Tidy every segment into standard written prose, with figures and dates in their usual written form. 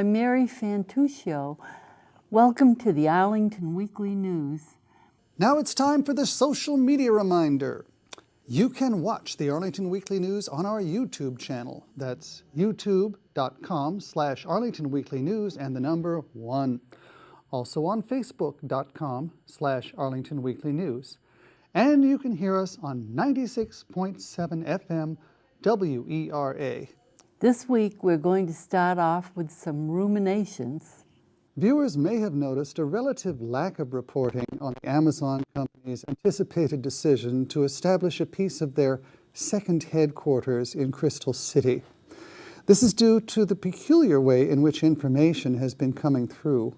I'm Mary Fantuccio. Welcome to the Arlington Weekly News. Now it's time for the social media reminder. You can watch the Arlington Weekly News on our YouTube channel. That's youtube.com/Arlington Weekly News and the number 1. Also on facebook.com/Arlington Weekly News. And you can hear us on 96.7 FM WERA. This week we're going to start off with some ruminations. Viewers may have noticed a relative lack of reporting on the Amazon company's anticipated decision to establish a piece of their second headquarters in Crystal City. This is due to the peculiar way in which information has been coming through.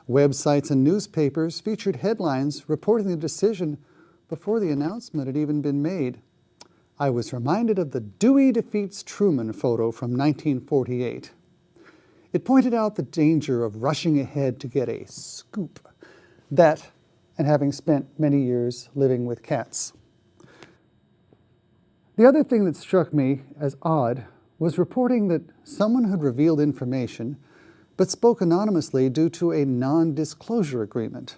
Websites and newspapers featured headlines reporting the decision before the announcement had even been made. I was reminded of the Dewey defeats Truman photo from 1948. It pointed out the danger of rushing ahead to get a scoop. That, and having spent many years living with cats. The other thing that struck me as odd was reporting that someone had revealed information but spoke anonymously due to a non-disclosure agreement.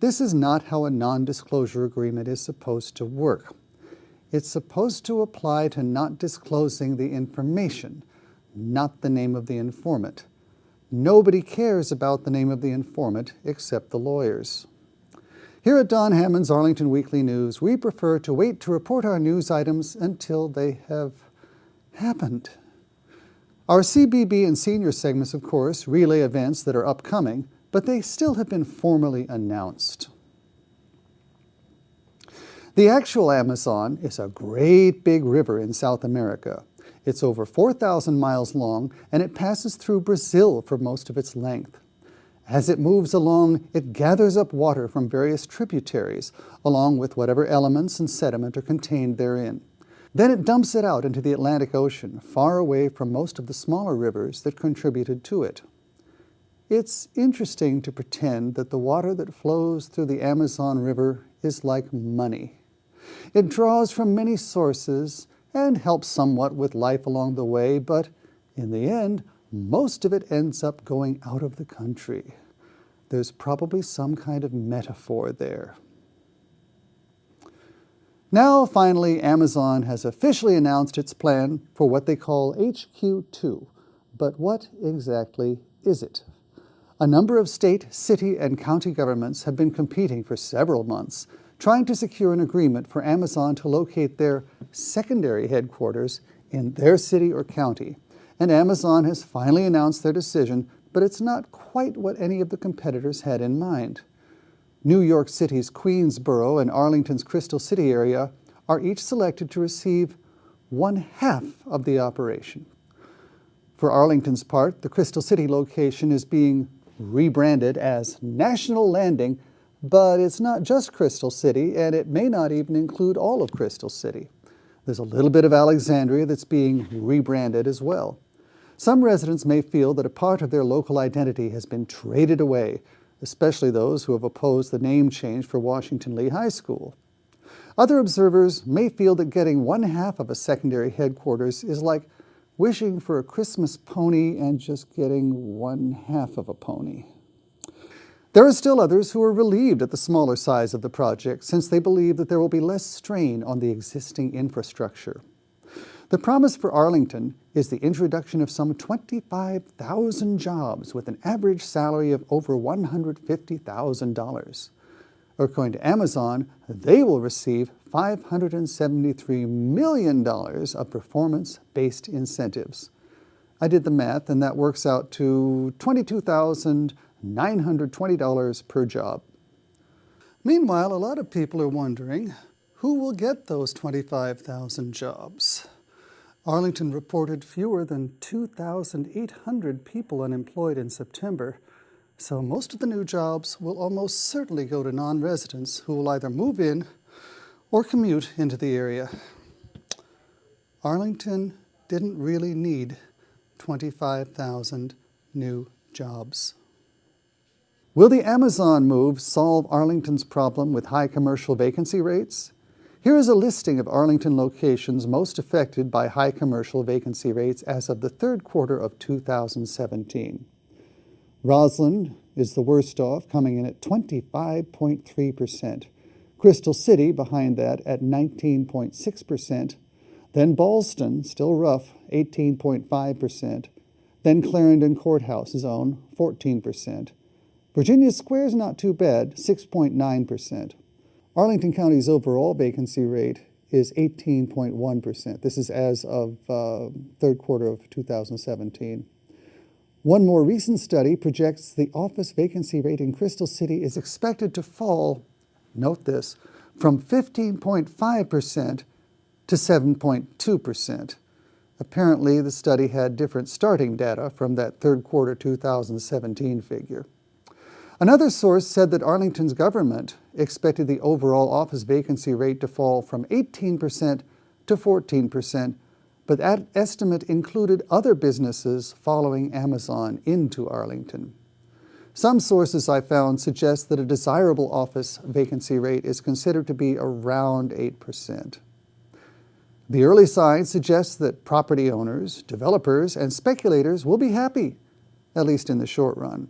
This is not how a non-disclosure agreement is supposed to work. It's supposed to apply to not disclosing the information, not the name of the informant. Nobody cares about the name of the informant except the lawyers. Here at Don Hammond's Arlington Weekly News, we prefer to wait to report our news items until they have happened. Our CBB and senior segments, of course, relay events that are upcoming, but they still have been formally announced. The actual Amazon is a great big river in South America. It's over 4,000 miles long, and it passes through Brazil for most of its length. As it moves along, it gathers up water from various tributaries, along with whatever elements and sediment are contained therein. Then it dumps it out into the Atlantic Ocean, far away from most of the smaller rivers that contributed to it. It's interesting to pretend that the water that flows through the Amazon River is like money. It draws from many sources and helps somewhat with life along the way, but in the end, most of it ends up going out of the country. There's probably some kind of metaphor there. Now, finally, Amazon has officially announced its plan for what they call HQ2. But what exactly is it? A number of state, city, and county governments have been competing for several months, trying to secure an agreement for Amazon to locate their secondary headquarters in their city or county. And Amazon has finally announced their decision, but it's not quite what any of the competitors had in mind. New York City's Queensboro and Arlington's Crystal City area are each selected to receive 1/2 of the operation. For Arlington's part, the Crystal City location is being rebranded as National Landing, but it's not just Crystal City, and it may not even include all of Crystal City. There's a little bit of Alexandria that's being rebranded as well. Some residents may feel that a part of their local identity has been traded away, especially those who have opposed the name change for Washington Lee High School. Other observers may feel that getting 1/2 of a secondary headquarters is like wishing for a Christmas pony and just getting 1/2 of a pony. There are still others who are relieved at the smaller size of the project, since they believe that there will be less strain on the existing infrastructure. The promise for Arlington is the introduction of some 25,000 jobs with an average salary of over $150,000. According to Amazon, they will receive $573 million of performance-based incentives. I did the math, and that works out to $22,920 per job. Meanwhile, a lot of people are wondering, who will get those 25,000 jobs? Arlington reported fewer than 2,800 people unemployed in September, so most of the new jobs will almost certainly go to non-residents who will either move in or commute into the area. Arlington didn't really need 25,000 new jobs. Will the Amazon move solve Arlington's problem with high commercial vacancy rates? Here is a listing of Arlington locations most affected by high commercial vacancy rates as of the third quarter of 2017. Roslyn is the worst off, coming in at 25.3%. Crystal City behind that at 19.6%. Then Ballston, still rough, 18.5%. Then Clarendon Courthouse Zone, 14%. Virginia Square's not too bad, 6.9%. Arlington County's overall vacancy rate is 18.1%. This is as of third quarter of 2017. One more recent study projects the office vacancy rate in Crystal City is expected to fall, note this, from 15.5% to 7.2%. Apparently, the study had different starting data from that third quarter 2017 figure. Another source said that Arlington's government expected the overall office vacancy rate to fall from 18% to 14%, but that estimate included other businesses following Amazon into Arlington. Some sources I found suggest that a desirable office vacancy rate is considered to be around 8%. The early signs suggest that property owners, developers, and speculators will be happy, at least in the short run.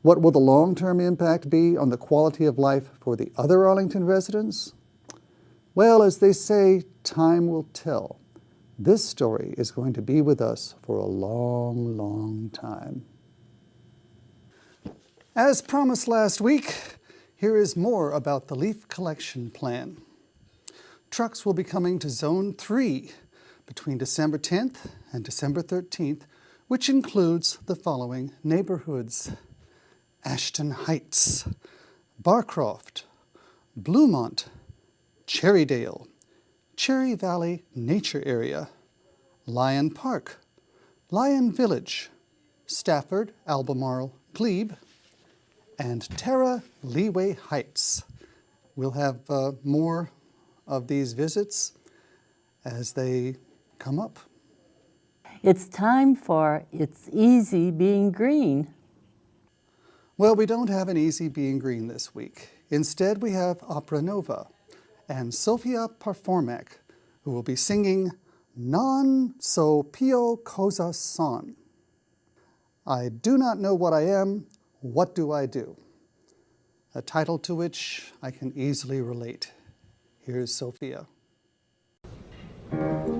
What will the long-term impact be on the quality of life for the other Arlington residents? Well, as they say, time will tell. This story is going to be with us for a long, long time. As promised last week, here is more about the leaf collection plan. Trucks will be coming to Zone 3 between December 10th and December 13th, which includes the following neighborhoods: Ashton Heights, Barcroft, Bluemont, Cherrydale, Cherry Valley Nature Area, Lyon Park, Lyon Village, Stafford, Albemarle, Glebe, and Terra Leeway Heights. We'll have more of these visits as they come up. It's time for It's Easy Being Green. Well, we don't have an Easy Being Green this week. Instead, we have Opera Nova and Sofia Parformak, who will be singing Non So Pio Cosa Son. I do not know what I am, what do I do? A title to which I can easily relate. Here's Sofia. Thank you.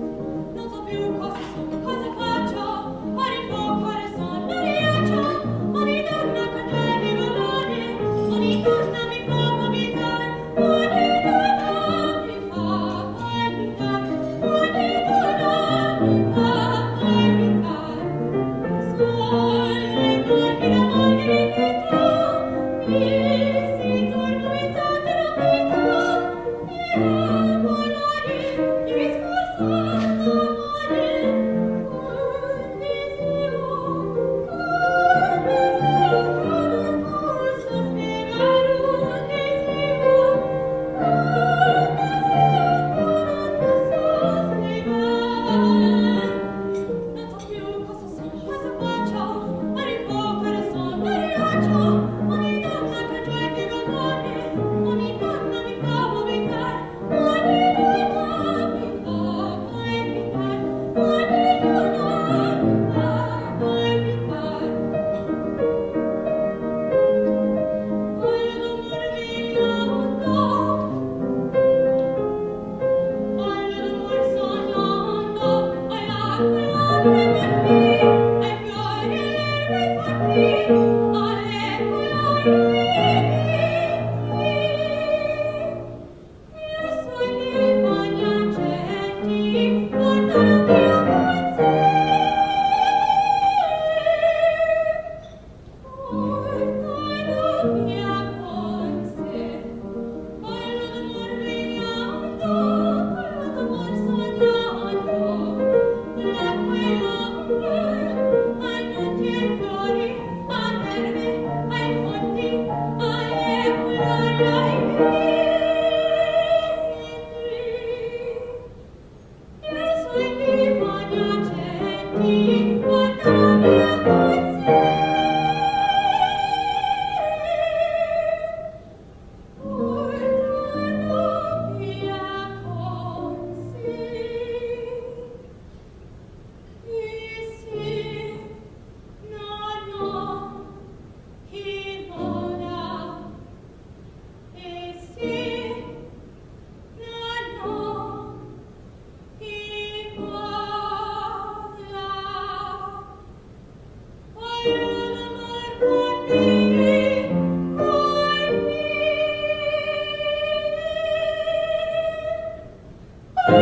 It's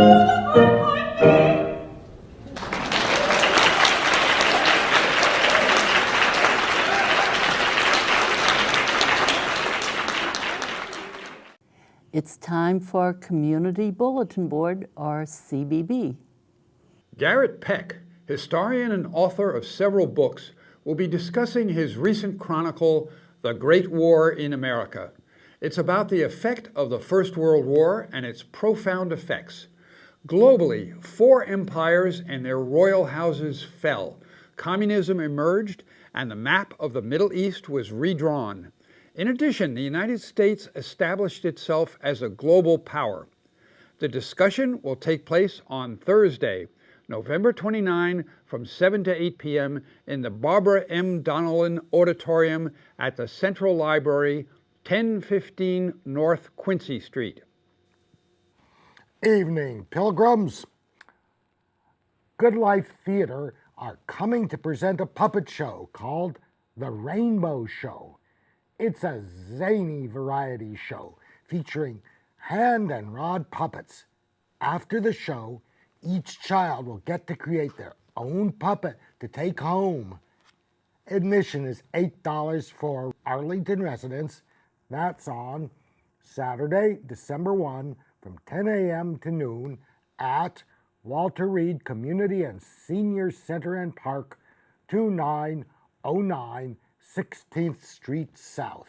time for Community Bulletin Board, or CBB. Garrett Peck, historian and author of several books, will be discussing his recent chronicle, The Great War in America. It's about the effect of the First World War and its profound effects. Globally, 4 empires and their royal houses fell. Communism emerged, and the map of the Middle East was redrawn. In addition, the United States established itself as a global power. The discussion will take place on Thursday, November 29, from 7 to 8 p.m. in the Barbara M. Donnellan Auditorium at the Central Library, 1015 North Quincy Street. Evening, pilgrims. Good Life Theater are coming to present a puppet show called The Rainbow Show. It's a zany variety show featuring hand and rod puppets. After the show, each child will get to create their own puppet to take home. Admission is $8 for Arlington residents. That's on Saturday, December 1 from 10 a.m. to noon at Walter Reed Community and Senior Center and Park, 2909 16th Street South.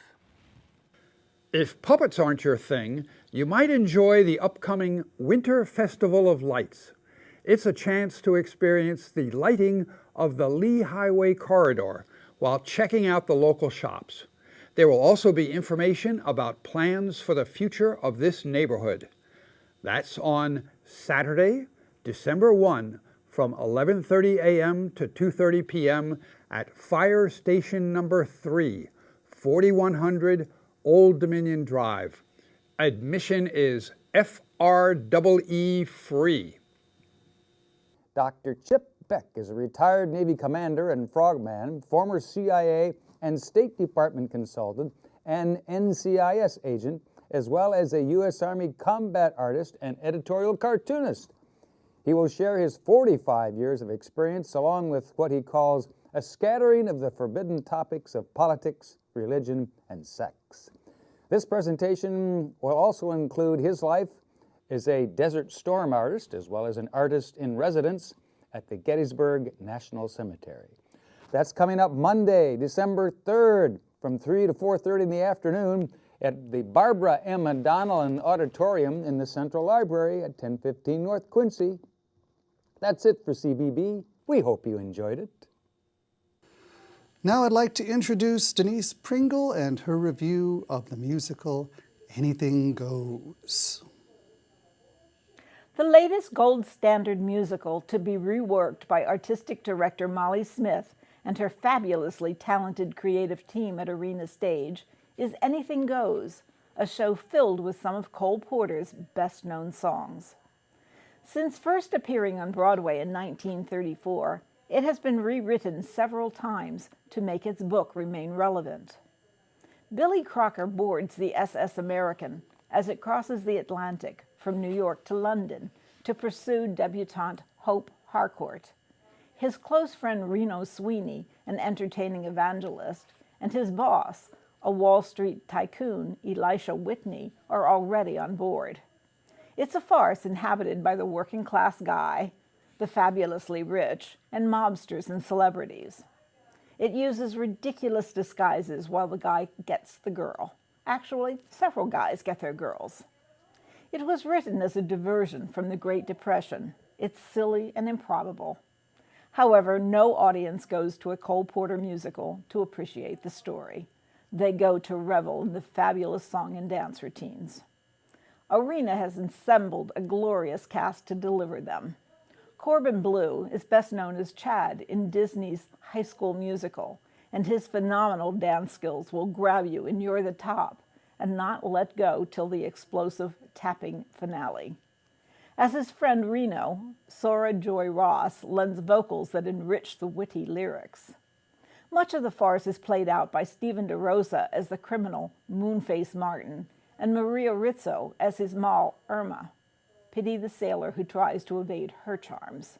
If puppets aren't your thing, you might enjoy the upcoming Winter Festival of Lights. It's a chance to experience the lighting of the Lee Highway corridor while checking out the local shops. There will also be information about plans for the future of this neighborhood. That's on Saturday, December 1, from 11:30 a.m. to 2:30 p.m. at Fire Station Number 3, 4100 Old Dominion Drive. Admission is FREE free. Dr. Chip Beck is a retired Navy commander and frogman, former CIA and State Department consultant, and NCIS agent, as well as a U.S. Army combat artist and editorial cartoonist. He will share his 45 years of experience along with what he calls a scattering of the forbidden topics of politics, religion, and sex. This presentation will also include his life as a Desert Storm artist, as well as an artist in residence at the Gettysburg National Cemetery. That's coming up Monday, December 3rd, from 3 to 4:30 in the afternoon at the Barbara M. Donnellan Auditorium in the Central Library at 1015 North Quincy. That's it for CBB. We hope you enjoyed it. Now I'd like to introduce Denise Pringle and her review of the musical Anything Goes. The latest gold standard musical to be reworked by artistic director Molly Smith and her fabulously talented creative team at Arena Stage is Anything Goes, a show filled with some of Cole Porter's best-known songs. Since first appearing on Broadway in 1934, it has been rewritten several times to make its book remain relevant. Billy Crocker boards the SS American as it crosses the Atlantic from New York to London to pursue debutante Hope Harcourt. His close friend Reno Sweeney, an entertaining evangelist, and his boss, a Wall Street tycoon, Elisha Whitney, are already on board. It's a farce inhabited by the working-class guy, the fabulously rich, and mobsters and celebrities. It uses ridiculous disguises while the guy gets the girl. Actually, several guys get their girls. It was written as a diversion from the Great Depression. It's silly and improbable. However, no audience goes to a Cole Porter musical to appreciate the story. They go to revel in the fabulous song and dance routines. Arena has assembled a glorious cast to deliver them. Corbin Bleu is best known as Chad in Disney's High School Musical, and his phenomenal dance skills will grab you in You're the Top and not let go till the explosive tapping finale. As his friend Reno, Sora Joy Ross lends vocals that enrich the witty lyrics. Much of the farce is played out by Stephen DeRosa as the criminal Moonface Martin and Maria Rizzo as his Moll Irma. pity the sailor who tries to evade her charms.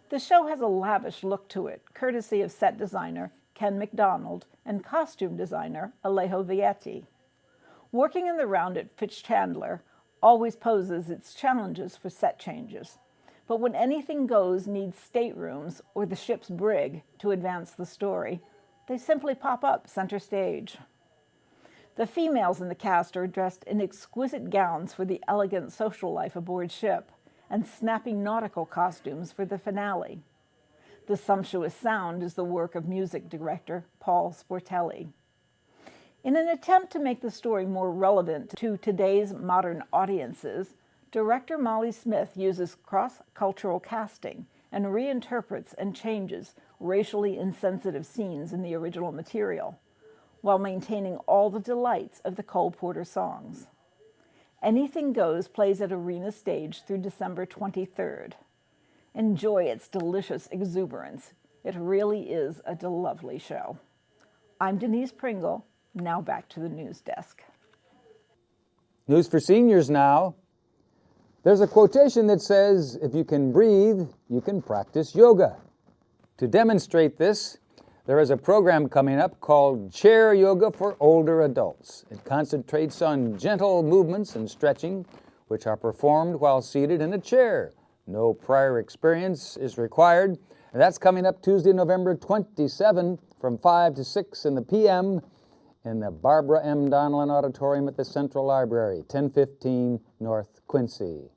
The show has a lavish look to it, courtesy of set designer Ken McDonald and costume designer Alejo Vietti. Working in the round at Fitch-Chandler always poses its challenges for set changes. But when anything goes needs staterooms or the ship's brig to advance the story, they simply pop up center stage. The females in the cast are dressed in exquisite gowns for the elegant social life aboard ship and snappy nautical costumes for the finale. The sumptuous sound is the work of music director Paul Sportelli. In an attempt to make the story more relevant to today's modern audiences, director Molly Smith uses cross-cultural casting and reinterprets and changes racially insensitive scenes in the original material, while maintaining all the delights of the Cole Porter songs. Anything Goes plays at Arena Stage through December 23rd. Enjoy its delicious exuberance. It really is a lovely show. I'm Denise Pringle. Now back to the news desk. News for seniors now. There's a quotation that says, if you can breathe, you can practice yoga. To demonstrate this, there is a program coming up called Chair Yoga for Older Adults. It concentrates on gentle movements and stretching, which are performed while seated in a chair. No prior experience is required. And that's coming up Tuesday, November 27 from 5 to 6 in the p.m. in the Barbara M. Donlin Auditorium at the Central Library, 1015 North Quincy.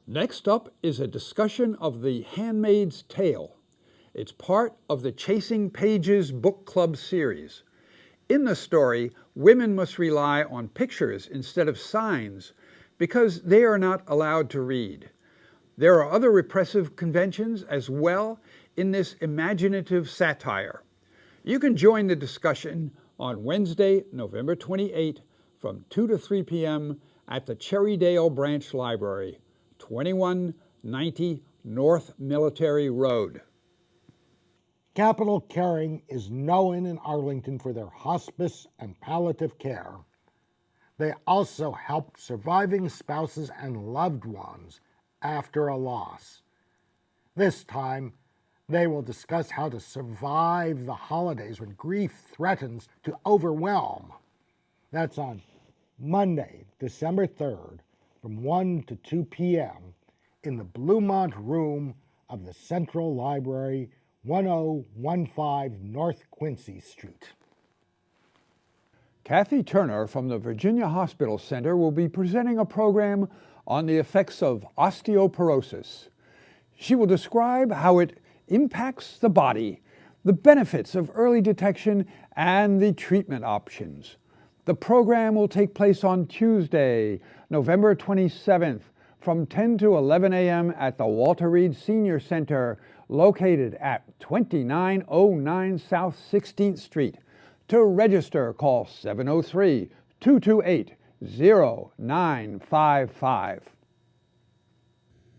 Next up is a discussion of The Handmaid's Tale. It's part of the Chasing Pages book club series. In the story, women must rely on pictures instead of signs because they are not allowed to read. There are other repressive conventions as well in this imaginative satire. You can join the discussion on Wednesday, November 28 from 2 to 3 p.m. at the Cherrydale Branch Library, 2190 North Military Road. Capital Caring is known in Arlington for their hospice and palliative care. They also help surviving spouses and loved ones after a loss. This time, they will discuss how to survive the holidays when grief threatens to overwhelm. That's on Monday, December 3rd, from 1 to 2 p.m. in the Bluemont Room of the Central Library, 1015 North Quincy Street. Kathy Turner from the Virginia Hospital Center will be presenting a program on the effects of osteoporosis. She will describe how it impacts the body, the benefits of early detection, and the treatment options. The program will take place on Tuesday, November 27th from 10 to 11 a.m. at the Walter Reed Senior Center, located at 2909 South 16th Street. To register, call 703-228-0955.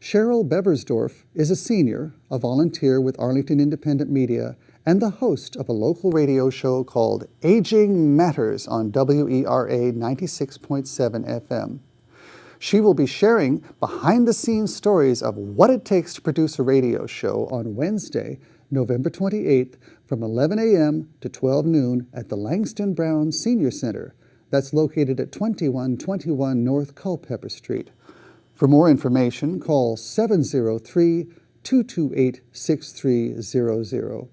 Cheryl Beversdorf is a senior, a volunteer with Arlington Independent Media, and the host of a local radio show called Aging Matters on WERA 96.7 FM. She will be sharing behind-the-scenes stories of what it takes to produce a radio show on Wednesday, November 28th from 11 a.m. to 12 noon at the Langston Brown Senior Center. That's located at 2121 North Culpeper Street. For more information, call 703-228-6300.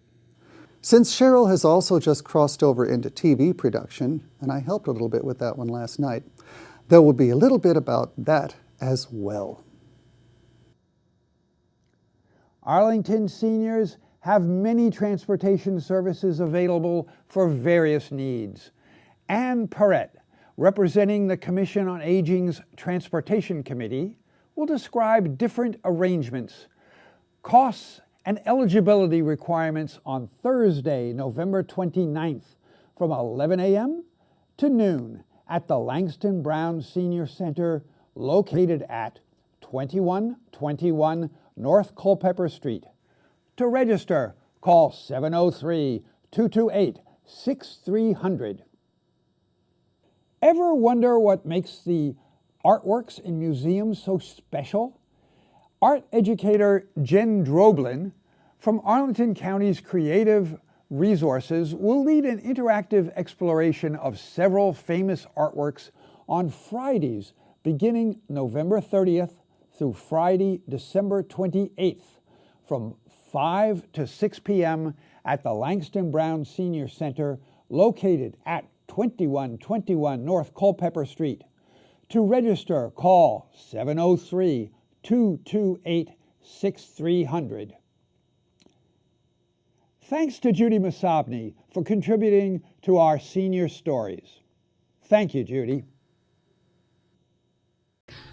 Since Cheryl has also just crossed over into TV production, and I helped a little bit with that one last night, there will be a little bit about that as well. Arlington seniors have many transportation services available for various needs. Ann Perrett, representing the Commission on Aging's Transportation Committee, will describe different arrangements, costs, and eligibility requirements on Thursday, November 29th from 11 a.m. to noon at the Langston Brown Senior Center, located at 2121 North Culpeper Street. To register, call 703-228-6300. Ever wonder what makes the artworks in museums so special? Art educator Jen Droblin from Arlington County's Creative Resources will lead an interactive exploration of several famous artworks on Fridays beginning November 30th through Friday, December 28th from 5 to 6 p.m. at the Langston Brown Senior Center located at 2121 North Culpeper Street. To register, call 703-228-6300. Thanks to Judy Masabny for contributing to our senior stories. Thank you, Judy.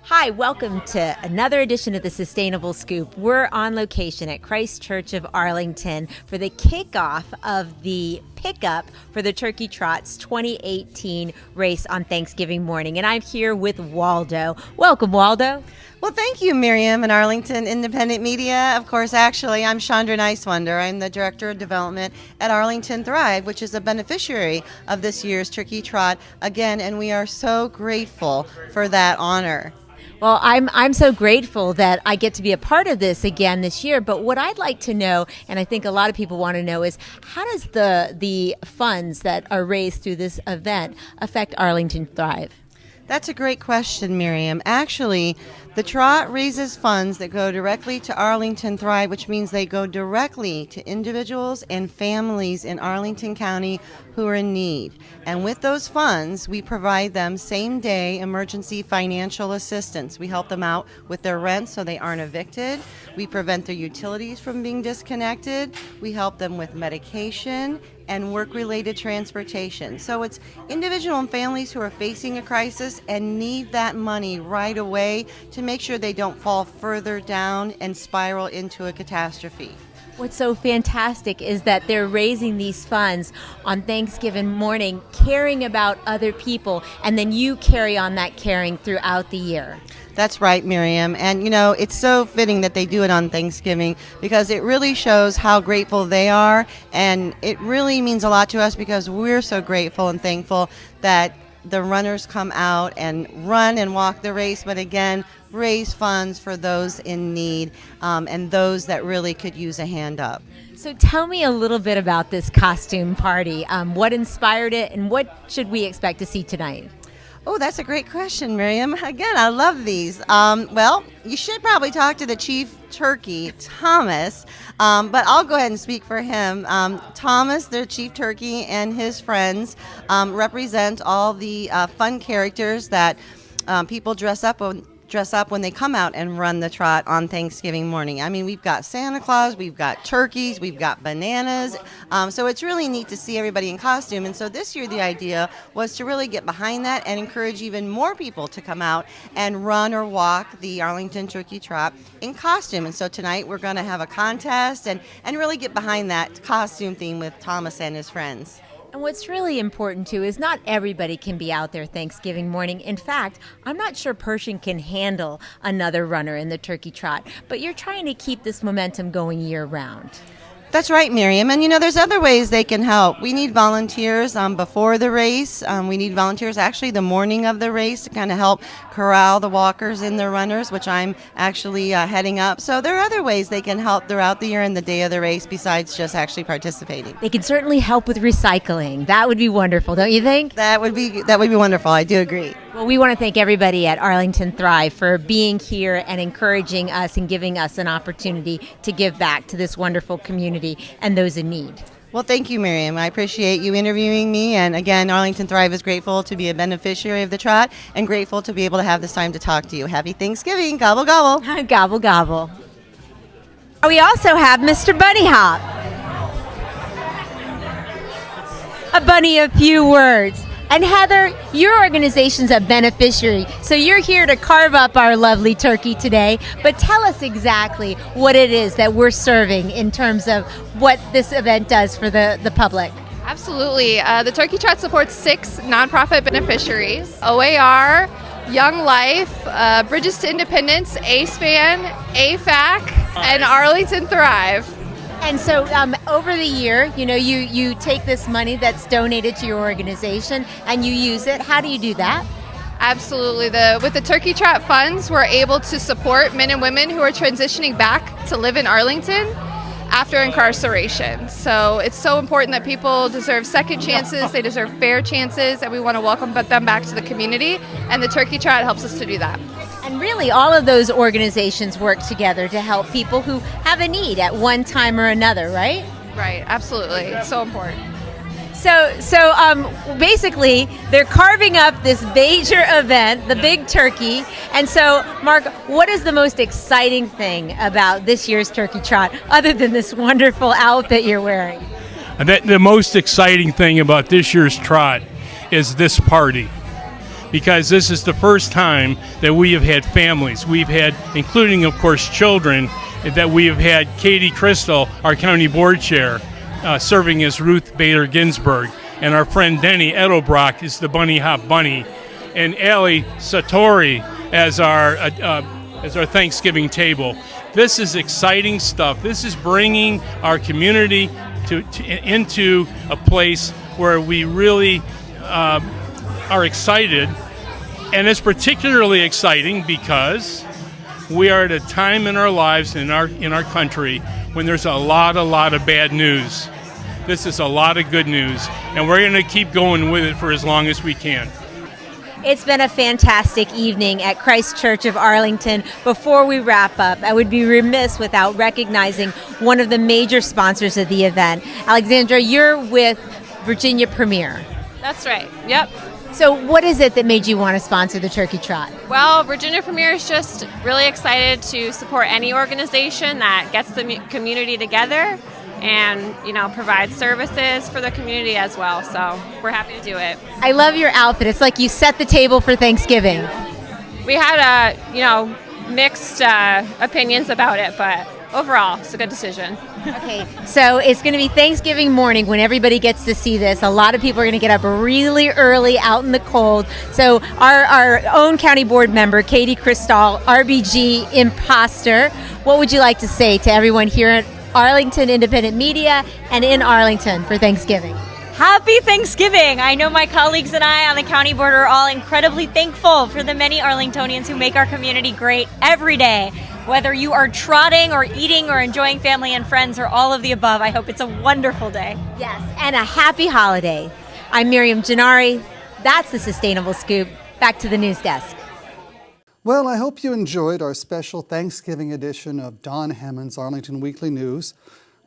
Hi, welcome to another edition of the Sustainable Scoop. We're on location at Christ Church of Arlington for the kickoff of the pickup for the Turkey Trot's 2018 race on Thanksgiving morning. And I'm here with Waldo. Welcome, Waldo. Well, thank you, Miriam, and Arlington Independent Media. Of course, actually, I'm Chandra Nicewonder. I'm the Director of Development at Arlington Thrive, which is a beneficiary of this year's Turkey Trot again, and we are so grateful for that honor. Well, I'm so grateful that I get to be a part of this again this year. But what I'd like to know, and I think a lot of people want to know, is how does the funds that are raised through this event affect Arlington Thrive? That's a great question, Miriam. Actually, the Trot raises funds that go directly to Arlington Thrive, which means they go directly to individuals and families in Arlington County who are in need. And with those funds, we provide them same-day emergency financial assistance. We help them out with their rent so they aren't evicted. We prevent their utilities from being disconnected. We help them with medication and work-related transportation. So it's individual and families who are facing a crisis and need that money right away to make sure they don't fall further down and spiral into a catastrophe. What's so fantastic is that they're raising these funds on Thanksgiving morning, caring about other people, and then you carry on that caring throughout the year. That's right, Miriam. And you know, it's so fitting that they do it on Thanksgiving because it really shows how grateful they are. And it really means a lot to us because we're so grateful and thankful that the runners come out and run and walk the race, but again, raise funds for those in need and those that really could use a hand up. So tell me a little bit about this costume party. What inspired it and what should we expect to see tonight? Oh, that's a great question, Miriam. Again, I love these. Well, you should probably talk to the chief turkey, Thomas, but I'll go ahead and speak for him. Thomas, the chief turkey, and his friends represent all the fun characters that people dress up when they come out and run the trot on Thanksgiving morning. I mean, we've got Santa Claus, we've got turkeys, we've got bananas. So it's really neat to see everybody in costume. And so this year the idea was to really get behind that and encourage even more people to come out and run or walk the Arlington Turkey Trot in costume. And so tonight we're going to have a contest and really get behind that costume theme with Thomas and his friends. And what's really important too is not everybody can be out there Thanksgiving morning. In fact, I'm not sure Pershing can handle another runner in the Turkey Trot, but you're trying to keep this momentum going year round. That's right, Miriam. And you know, there's other ways they can help. We need volunteers before the race. We need volunteers actually the morning of the race to kind of help corral the walkers and the runners, which I'm actually heading up. So there are other ways they can help throughout the year and the day of the race besides just actually participating. They can certainly help with recycling. That would be wonderful, don't you think? That would be wonderful. I do agree. Well, we want to thank everybody at Arlington Thrive for being here and encouraging us and giving us an opportunity to give back to this wonderful community and those in need. Well, thank you, Miriam. I appreciate you interviewing me. And again, Arlington Thrive is grateful to be a beneficiary of the trot and grateful to be able to have this time to talk to you. Happy Thanksgiving. Gobble, gobble. Gobble, gobble. We also have Mr. Bunny Hop. A bunny of few words. And Heather, your organization's a beneficiary, so you're here to carve up our lovely turkey today. But tell us exactly what it is that we're serving in terms of what this event does for the public. Absolutely. The Turkey Trot supports 6 nonprofit beneficiaries: OAR, Young Life, Bridges to Independence, ASPAN, AFAC, and Arlington Thrive. And so over the year, you know, you take this money that's donated to your organization and you use it. How do you do that? Absolutely. With the Turkey Trot funds, we're able to support men and women who are transitioning back to live in Arlington after incarceration. So it's so important that people deserve second chances, they deserve fair chances, and we want to welcome them back to the community, and the Turkey Trot helps us to do that. And really, all of those organizations work together to help people who have a need at one time or another, right? Right, absolutely. It's so important. So basically, they're carving up this major event, the Big Turkey. And so, Mark, what is the most exciting thing about this year's Turkey Trot, other than this wonderful outfit you're wearing? The most exciting thing about this year's trot is this party, because this is the first time that we have had families. We've had, including, of course, children, that we have had Katie Crystal, our county board chair, serving as Ruth Bader Ginsburg, and our friend Denny Edelbrock is the Bunny Hop Bunny, and Allie Satori as our Thanksgiving table. This is exciting stuff. This is bringing our community into a place where we really are excited, and it's particularly exciting because we are at a time in our lives, in our country, when there's a lot of bad news. This is a lot of good news, and we're going to keep going with it for as long as we can. It's been a fantastic evening at Christ Church of Arlington. Before we wrap up, I would be remiss without recognizing one of the major sponsors of the event. Alexandra, you're with Virginia Premier. That's right. Yep. So what is it that made you want to sponsor the Turkey Trot? Well, Virginia Premier is just really excited to support any organization that gets the community together and, provides services for the community as well. So we're happy to do it. I love your outfit. It's like you set the table for Thanksgiving. We had, mixed opinions about it, but overall, it's a good decision. Okay, so it's going to be Thanksgiving morning when everybody gets to see this. A lot of people are going to get up really early out in the cold. So our own county board member, Katie Crystal, RBG imposter, what would you like to say to everyone here at Arlington Independent Media and in Arlington for Thanksgiving? Happy Thanksgiving! I know my colleagues and I on the county board are all incredibly thankful for the many Arlingtonians who make our community great every day. Whether you are trotting or eating or enjoying family and friends or all of the above, I hope it's a wonderful day. Yes, and a happy holiday. I'm Miriam Gennari. That's the Sustainable Scoop. Back to the news desk. Well, I hope you enjoyed our special Thanksgiving edition of Don Hammond's Arlington Weekly News.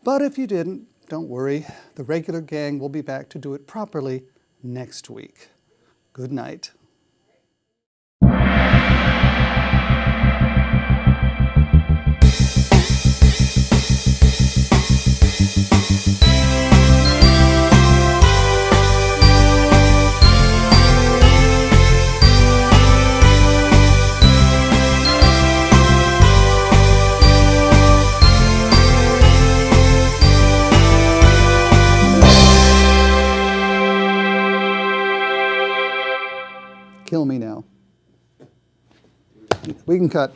But if you didn't, don't worry. The regular gang will be back to do it properly next week. Good night. Kill me now. We can cut.